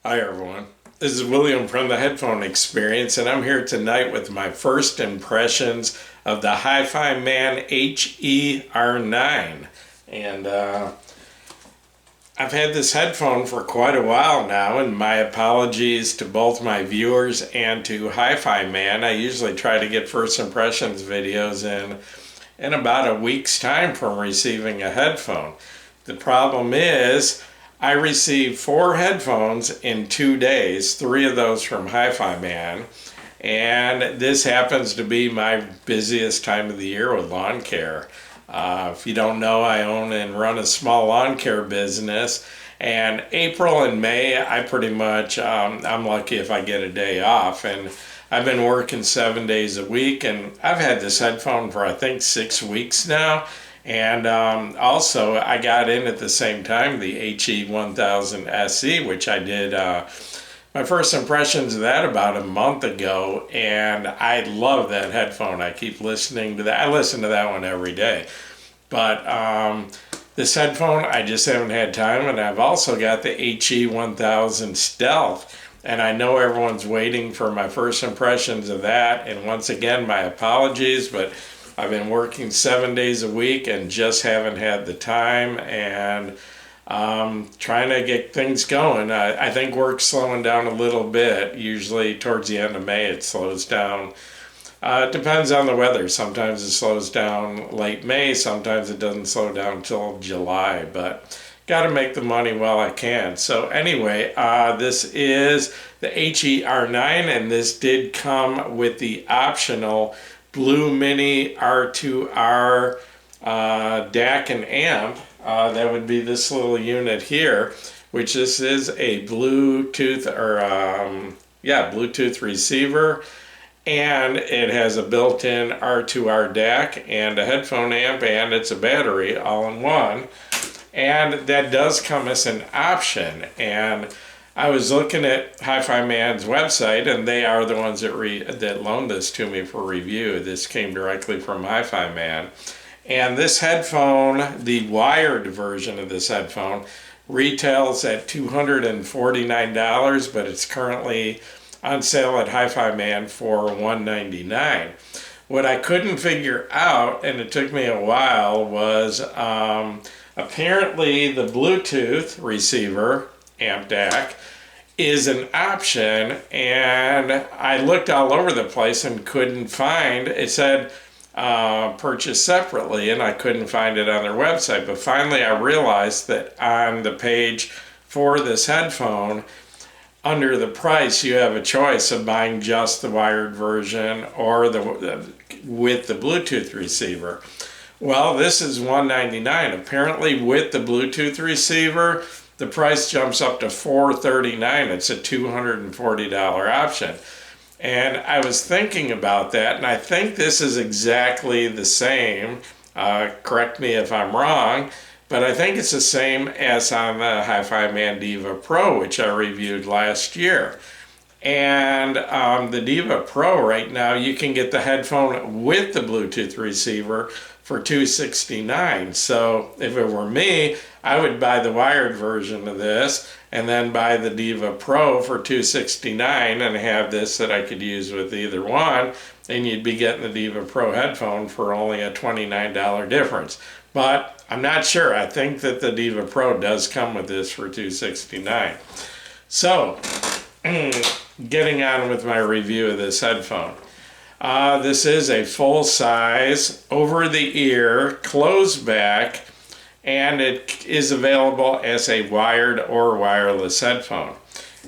Hi everyone, this is William from the Headphone Experience, and I'm here tonight with my first impressions of the Hifiman HE-R9. And I've had this headphone for quite a while now, and my apologies to both my viewers and to Hifiman. I usually try to get first impressions videos in about a week's time from receiving a headphone. The problem is I received 4 headphones in 2 days, 3 of those from Hifiman, and this happens to be my busiest time of the year with lawn care. If you don't know, I own and run a small lawn care business, and April and May, I pretty much, I'm lucky if I get a day off, and I've been working 7 days a week, and I've had this headphone for I think 6 weeks now. And also, I got in at the same time the HE-1000 SE, which I did my first impressions of that about a month ago, and I love that headphone. I keep listening to that. I listen to that one every day. But this headphone, I just haven't had time, and I've also got the HE-1000 Stealth. And I know everyone's waiting for my first impressions of that, and once again, my apologies, but I've been working 7 days a week and just haven't had the time, and trying to get things going. I think work's slowing down a little bit. Usually towards the end of May it slows down. It depends on the weather. Sometimes it slows down late May, sometimes it doesn't slow down until July, but got to make the money while I can. So anyway, this is the HE-R9, and this did come with the optional Blue Mini R2R DAC and amp. That would be this little unit here, which this is a Bluetooth Bluetooth receiver, and it has a built-in R2R DAC and a headphone amp, and it's a battery all in one. And that does come as an option. And I was looking at Hifiman's website, and they are the ones that loaned this to me for review. This came directly from Hifiman. And this headphone, the wired version of this headphone, retails at $249, but it's currently on sale at Hifiman for $199. What I couldn't figure out, and it took me a while, was apparently the Bluetooth receiver, amp DAC, is an option, and I looked all over the place and couldn't find it. Said purchase separately, and I couldn't find it on their website. But finally I realized that on the page for this headphone, under the price, you have a choice of buying just the wired version or with the Bluetooth receiver. Well, this is $199. Apparently with the Bluetooth receiver, the price jumps up to $439. It's a $240 option. And I was thinking about that, and I think this is exactly the same. Correct me if I'm wrong, but I think it's the same as on the Hifiman Diva Pro, which I reviewed last year. And the Diva Pro right now, you can get the headphone with the Bluetooth receiver for $269. So if it were me, I would buy the wired version of this and then buy the Diva Pro for $269 and have this that I could use with either one, and you'd be getting the Diva Pro headphone for only a $29 difference. But I'm not sure. I think that the Diva Pro does come with this for $269. So getting on with my review of this headphone. This is a full-size, over-the-ear, closed back, and it is available as a wired or wireless headphone.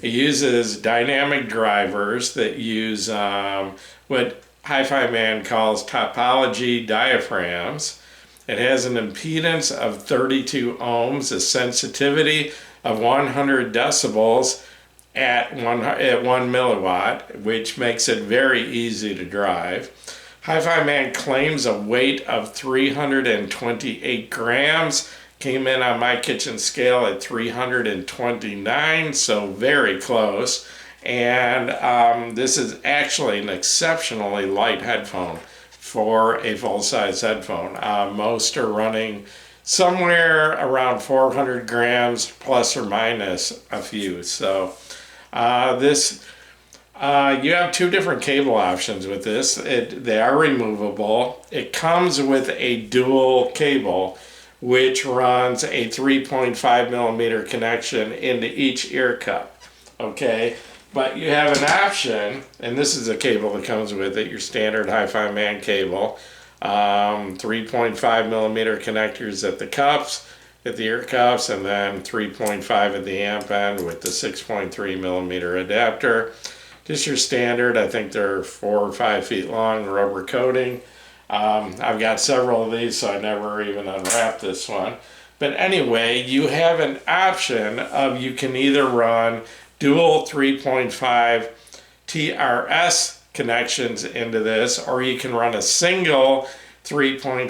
It uses dynamic drivers that use what Hifiman calls topology diaphragms. It has an impedance of 32 ohms, a sensitivity of 100 decibels, at 1 milliwatt, which makes it very easy to drive. Hifiman claims a weight of 328 grams. Came in on my kitchen scale at 329, so very close. And this is actually an exceptionally light headphone for a full-size headphone. Most are running somewhere around 400 grams plus or minus a few. So you have two different cable options with this. They are removable. It comes with a dual cable, which runs a 3.5 millimeter connection into each ear cup. Okay, but you have an option, and this is a cable that comes with it, your standard Hifiman cable. 3.5 millimeter connectors at the cups, at the ear cups, and then 3.5 at the amp end with the 6.3 millimeter adapter. Just your standard. I think they're 4 or 5 feet long, rubber coating. I've got several of these, so I never even unwrapped this one. But anyway, you have an option of, you can either run dual 3.5 TRS connections into this, or you can run a single 3.5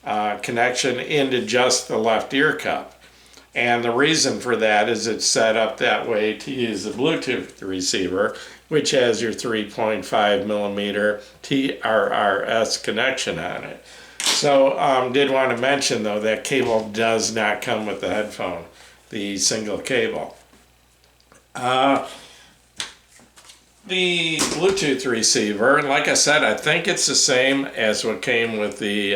TRRS connection into just the left ear cup. And the reason for that is it's set up that way to use the Bluetooth receiver, which has your 3.5 millimeter TRRS connection on it. So did want to mention though, that cable does not come with the headphone, the single cable. The Bluetooth receiver, like I said, I think it's the same as what came with the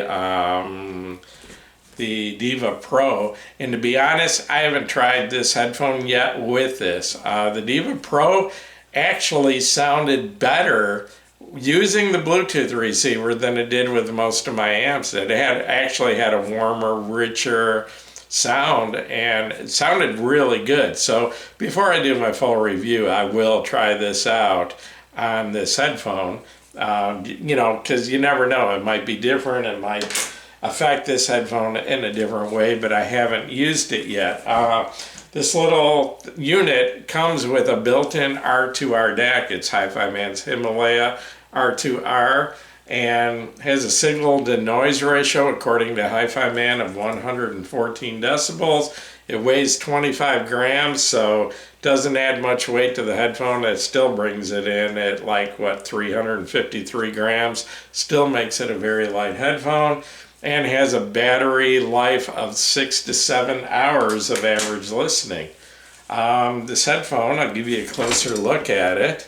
Diva Pro. And to be honest, I haven't tried this headphone yet with this. The Diva Pro actually sounded better using the Bluetooth receiver than it did with most of my amps. It actually had a warmer, richer sound, and it sounded really good. So before I do my full review, I will try this out on this headphone, you know, because you never know, it might be different, it might affect this headphone in a different way, but I haven't used it yet. This little unit comes with a built-in R2R DAC. It's Hifiman's Himalaya R2R, and has a signal to noise ratio according to Hifiman of 114 decibels. It weighs 25 grams, so doesn't add much weight to the headphone. It still brings it in at like, what, 353 grams. Still makes it a very light headphone, and has a battery life of 6 to 7 hours of average listening. This headphone, I'll give you a closer look at it.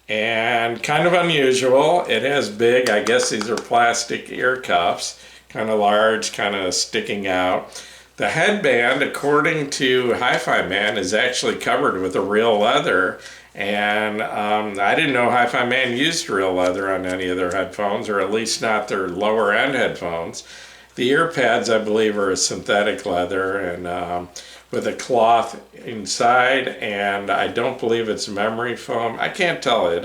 And kind of unusual, it has big, I guess these are plastic ear cups, kind of large, kind of sticking out. The headband, according to Hifiman, is actually covered with a real leather, and I didn't know Hifiman used real leather on any of their headphones, or at least not their lower end headphones. The ear pads, I believe, are a synthetic leather, and with a cloth inside, and I don't believe it's memory foam. I can't tell it.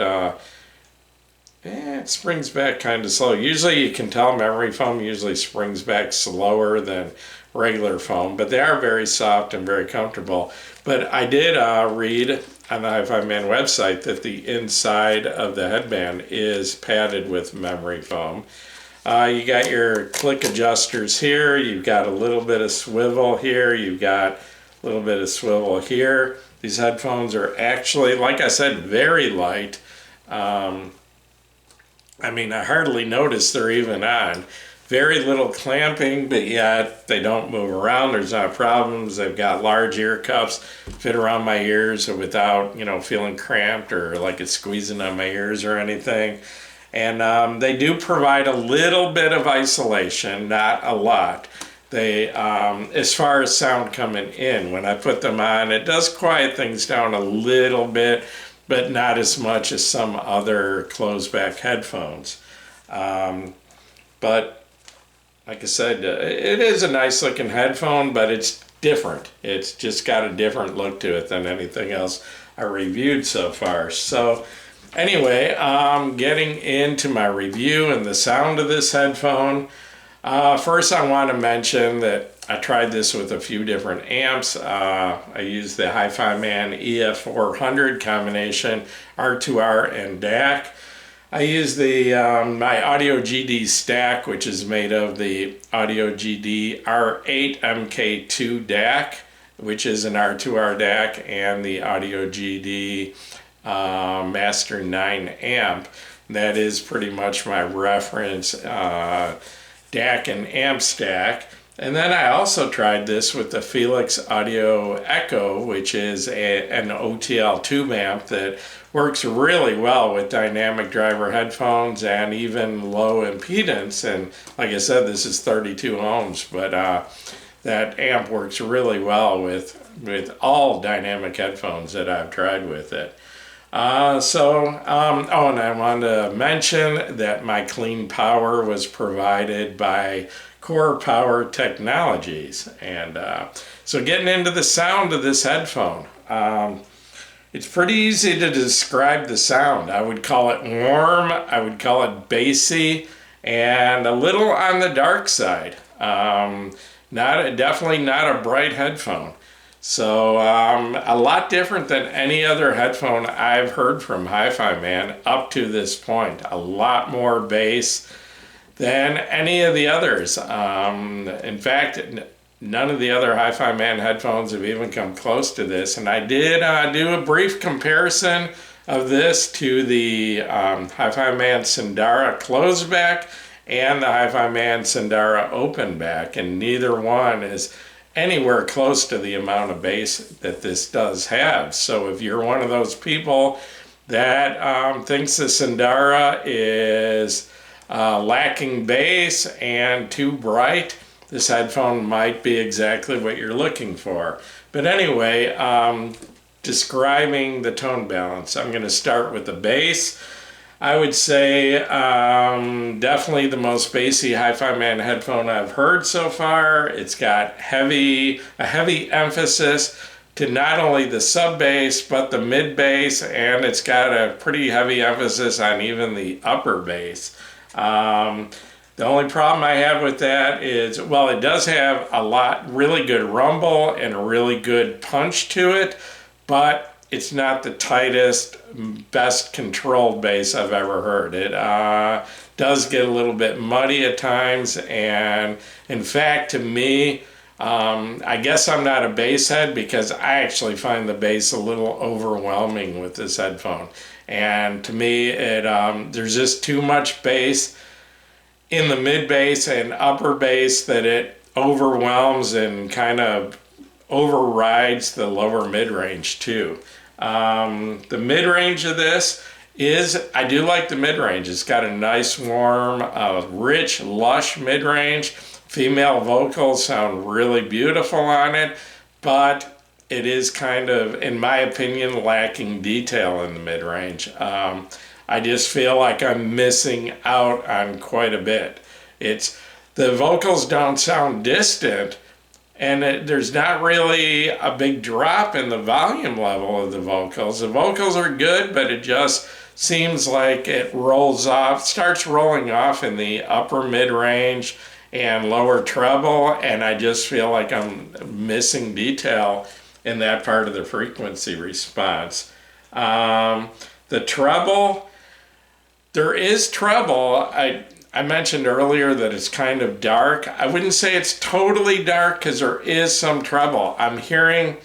It springs back kind of slow. Usually you can tell memory foam usually springs back slower than regular foam, but they are very soft and very comfortable. But I did read on the Hifiman website that the inside of the headband is padded with memory foam. You got your click adjusters here. You've got a little bit of swivel here. You've got a little bit of swivel here. These headphones are actually, like I said, very light. I mean, I hardly notice they're even on. Very little clamping, but yet they don't move around. There's not problems. They've got large ear cups, fit around my ears without, you know, feeling cramped or like it's squeezing on my ears or anything. And they do provide a little bit of isolation, not a lot. They, as far as sound coming in, when I put them on, it does quiet things down a little bit, but not as much as some other closed back headphones. But like I said, it is a nice looking headphone, but it's different. It's just got a different look to it than anything else I reviewed so far. So anyway, getting into my review and the sound of this headphone. First, I want to mention that I tried this with a few different amps. I used the Hifiman EF400 combination R2R and DAC. I used the my Audio GD stack, which is made of the Audio GD R8 MK2 DAC, which is an R2R DAC, and the Audio GD Master 9 amp. That is pretty much my reference DAC and amp stack. And then I also tried this with the Felix Audio Echo, which is an OTL tube amp that works really well with dynamic driver headphones and even low impedance. And like I said, this is 32 ohms, but that amp works really well with all dynamic headphones that I've tried with it. Oh, and I wanted to mention that my clean power was provided by Core Power Technologies. And so getting into the sound of this headphone, it's pretty easy to describe the sound. I would call it warm, I would call it bassy, and a little on the dark side. Definitely not a bright headphone. So a lot different than any other headphone I've heard from Hifiman up to this point. A lot more bass than any of the others. In fact, none of the other Hifiman headphones have even come close to this. And I did do a brief comparison of this to the Hifiman Sindara closeback and the Hifiman Sindara openback, and neither one is anywhere close to the amount of bass that this does have. So if you're one of those people that thinks the Sindara is lacking bass and too bright, this headphone might be exactly what you're looking for. But anyway, describing the tone balance, I'm going to start with the bass. I would say definitely the most bassy Hifiman headphone I've heard so far. It's got a heavy emphasis to not only the sub bass but the mid bass, and it's got a pretty heavy emphasis on even the upper bass. The only problem I have with that is, well, it does have really good rumble and a really good punch to it, but it's not the tightest, best controlled bass I've ever heard. It does get a little bit muddy at times, and in fact, to me, I guess I'm not a bass head because I actually find the bass a little overwhelming with this headphone. And to me, there's just too much bass in the mid bass and upper bass that it overwhelms and kind of overrides the lower mid range too. The mid range of this I do like the mid range. It's got a nice, warm, rich, lush mid range. Female vocals sound really beautiful on it, but it is kind of, in my opinion, lacking detail in the mid range. I just feel like I'm missing out on quite a bit. The vocals don't sound distant, and there's not really a big drop in the volume level of the vocals. The vocals are good, but it just seems like it starts rolling off in the upper mid-range and lower treble, and I just feel like I'm missing detail in that part of the frequency response. The treble, there is treble. I mentioned earlier that it's kind of dark. I wouldn't say it's totally dark because there is some treble. I'm hearing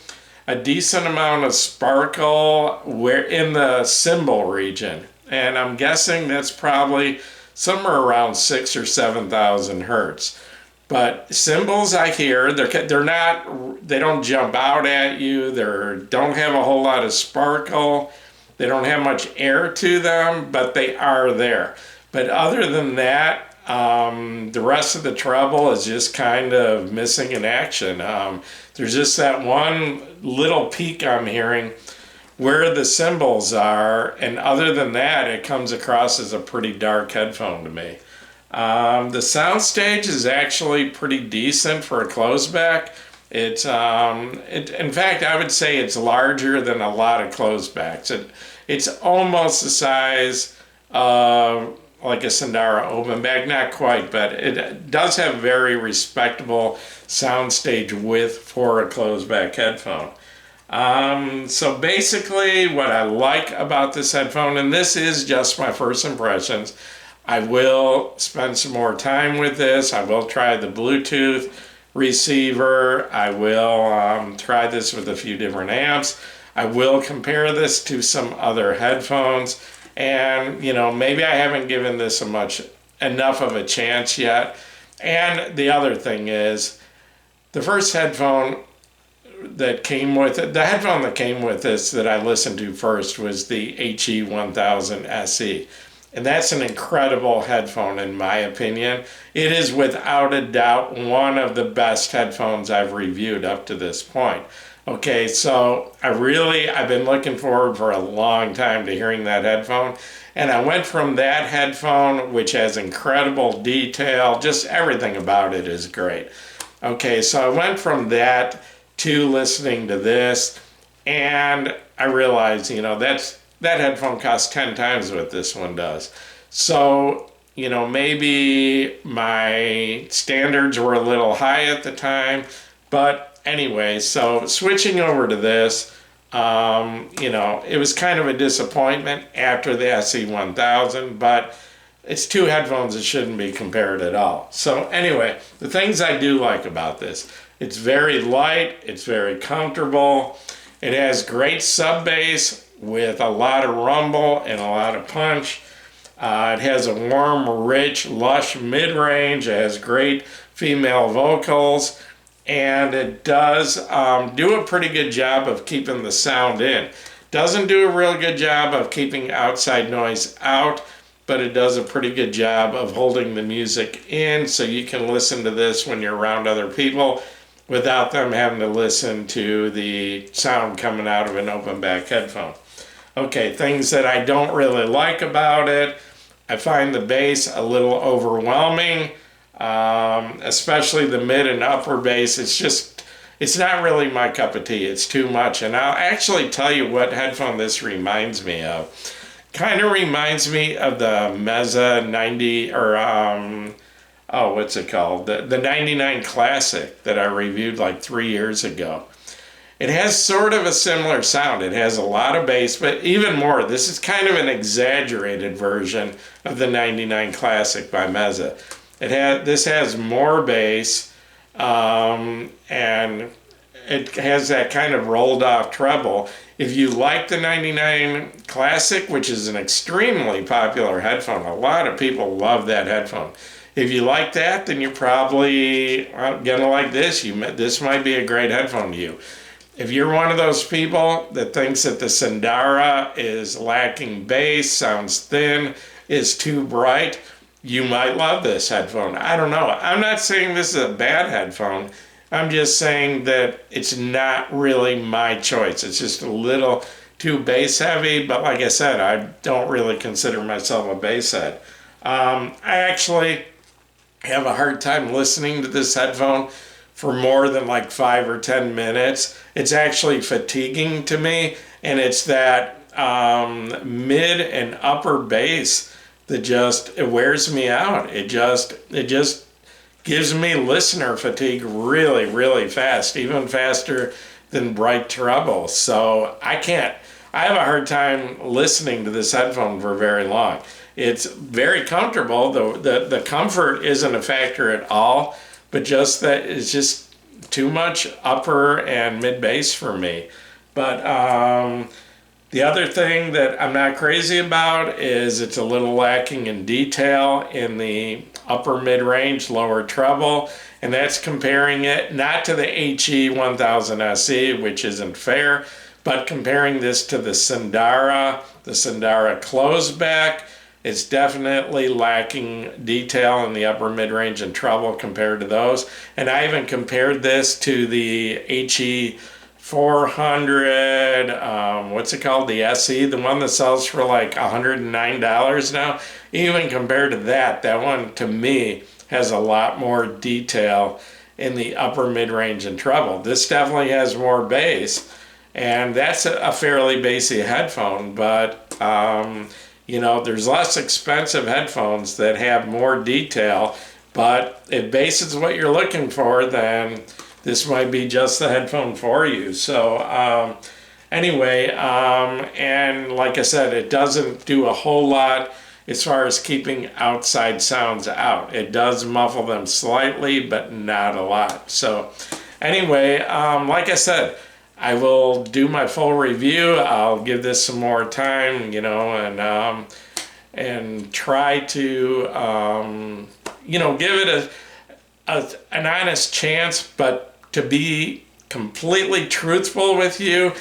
a decent amount of sparkle in the cymbal region, and I'm guessing that's probably somewhere around 6,000 or 7,000 hertz. But cymbals I hear, they don't jump out at you. They don't have a whole lot of sparkle. They don't have much air to them, but they are there. But other than that, the rest of the treble is just kind of missing in action. There's just that one little peak I'm hearing where the cymbals are, and other than that, it comes across as a pretty dark headphone to me. The soundstage is actually pretty decent for a closeback. In fact, I would say it's larger than a lot of closebacks. It's almost the size of like a Sindara openback, not quite, but it does have very respectable soundstage width for a closeback headphone. So basically what I like about this headphone, and this is just my first impressions, I will spend some more time with this. I will try the Bluetooth receiver. I will try this with a few different amps. I will compare this to some other headphones. And, maybe I haven't given this enough of a chance yet. And the other thing is, the first headphone that came with it, the headphone that came with this that I listened to first was the HE-1000 SE. And that's an incredible headphone in my opinion. It is without a doubt one of the best headphones I've reviewed up to this point. Okay, so I've been looking forward for a long time to hearing that headphone. And I went from that headphone, which has incredible detail, just everything about it is great. Okay, so I went from that to listening to this, and I realized, that headphone costs 10 times what this one does. So, maybe my standards were a little high at the time, but anyway, so switching over to this, it was kind of a disappointment after the SE-1000, but it's two headphones that shouldn't be compared at all. So anyway, the things I do like about this, it's very light, it's very comfortable, it has great sub bass with a lot of rumble and a lot of punch. It has a warm, rich, lush mid-range. It has great female vocals, and it does do a pretty good job of keeping the sound in. Doesn't do a real good job of keeping outside noise out, but it does a pretty good job of holding the music in, so you can listen to this when you're around other people without them having to listen to the sound coming out of an open back headphone. Okay, things that I don't really like about it. I find the bass a little overwhelming, especially the mid and upper bass. It's not really my cup of tea. It's too much. And I'll actually tell you what headphone this reminds me of. Kind of reminds me of the Meza 90, or what's it called? The 99 Classic that I reviewed like 3 years ago. It has sort of a similar sound. It has a lot of bass, but even more, this is kind of an exaggerated version of the 99 Classic by Meza. This has more bass, and it has that kind of rolled off treble. If you like the 99 Classic, which is an extremely popular headphone, a lot of people love that headphone. If you like that, then you're probably gonna like this. This might be a great headphone to you. If you're one of those people that thinks that the Sandara is lacking bass, sounds thin, is too bright, you might love this headphone. I don't know. I'm not saying this is a bad headphone. I'm just saying that it's not really my choice. It's just a little too bass heavy, but like I said, I don't really consider myself a bass head. I actually have a hard time listening to this headphone for more than like 5 or 10 minutes. It's actually fatiguing to me, and it's that mid and upper bass that it wears me out. It just gives me listener fatigue really, really fast, even faster than bright treble. So I have a hard time listening to this headphone for very long. It's very comfortable. The comfort isn't a factor at all, but just that it's just too much upper and mid bass for me. But the other thing that I'm not crazy about is it's a little lacking in detail in the upper mid range, lower treble, and that's comparing it not to the HE-1000 SE, which isn't fair, but comparing this to the Sandara closed back. It's definitely lacking detail in the upper mid-range and treble compared to those. And I even compared this to the HE-400, what's it called? The SE, the one that sells for like $109 now. Even compared to that one to me has a lot more detail in the upper mid-range and treble. This definitely has more bass, and that's a fairly bassy headphone, but there's less expensive headphones that have more detail, but if bass is what you're looking for, then this might be just the headphone for you. So anyway, and like I said, it doesn't do a whole lot as far as keeping outside sounds out. It does muffle them slightly, but not a lot. So anyway, like I said, I will do my full review. I'll give this some more time, and try to, give it an honest chance, but to be completely truthful with you,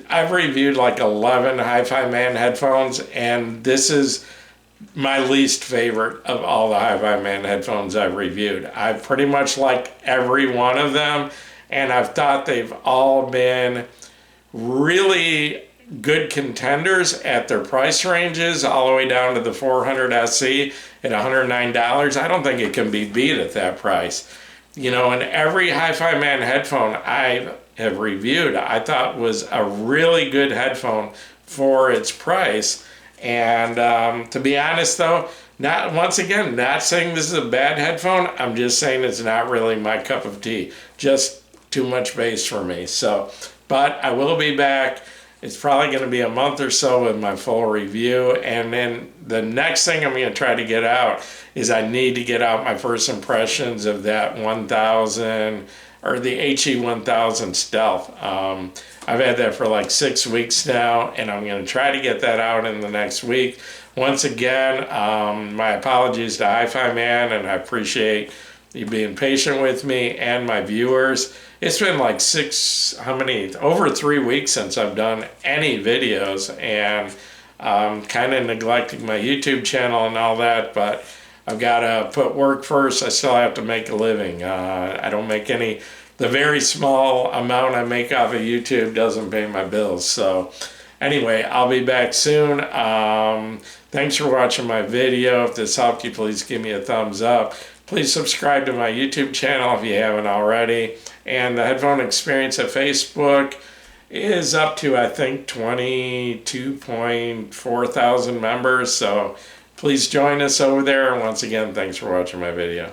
I've reviewed like 11 Hi-Fi Man headphones, and this is my least favorite of all the Hi-Fi Man headphones I've reviewed. I've pretty much liked every one of them, and I've thought they've all been really good contenders at their price ranges, all the way down to the 400 SE at $109. I don't think it can be beat at that price. You know, and every Hi-Fi Man headphone I have reviewed, I thought was a really good headphone for its price. And to be honest though, not saying this is a bad headphone, I'm just saying it's not really my cup of tea. Just too much bass for me. So, but I will be back. It's probably going to be a month or so with my full review. And then the next thing I'm going to try to get out is I need to get out my first impressions of that 1000 or the HE-1000 Stealth. I've had that for like 6 weeks now, and I'm going to try to get that out in the next week. Once again, my apologies to Hi-Fi Man, and I appreciate you being patient with me and my viewers. It's been like over 3 weeks since I've done any videos, and kind of neglecting my YouTube channel and all that, but I've got to put work first. I still have to make a living. I don't make any, the very small amount I make off of YouTube doesn't pay my bills. So anyway, I'll be back soon. Thanks for watching my video. If this helped you, please give me a thumbs up. Please subscribe to my YouTube channel if you haven't already. And the Headphone Experience at Facebook is up to, I think, 22.4 thousand members. So please join us over there. And once again, thanks for watching my video.